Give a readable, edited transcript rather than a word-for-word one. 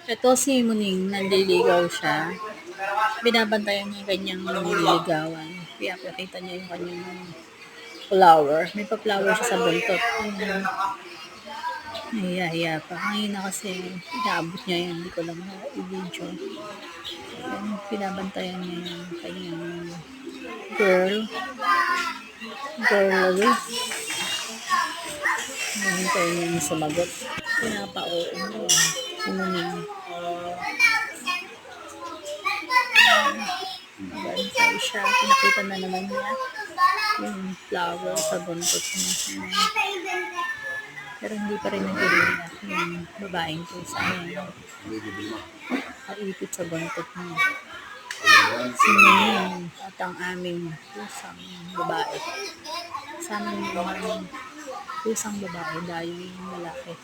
Ito si Muning, nanliligaw siya. Binabantayan niya yung kanyang nililigawan. Kaya pakita niya yung kanyang flower. May pa-flower siya sa buntot. Ayan. Nahiya-hiya pa. Kanina kasi inaabot niya yun. Hindi ko lang i-video. Ayan, binabantayan niya yung kanyang girl. Girl. Nahintayin niya yung sumagot. Pinapa-oo mo. Muning. Bantay siya. Pinakita na naman niya yung flower sa buntot niya. Pero hindi pa rin nag-react yung babaeng pusa niya. Kaipit sa buntot niya. Si Muning at ang aming pusang babae. Sa aming pusang babae dahil yung lalaki.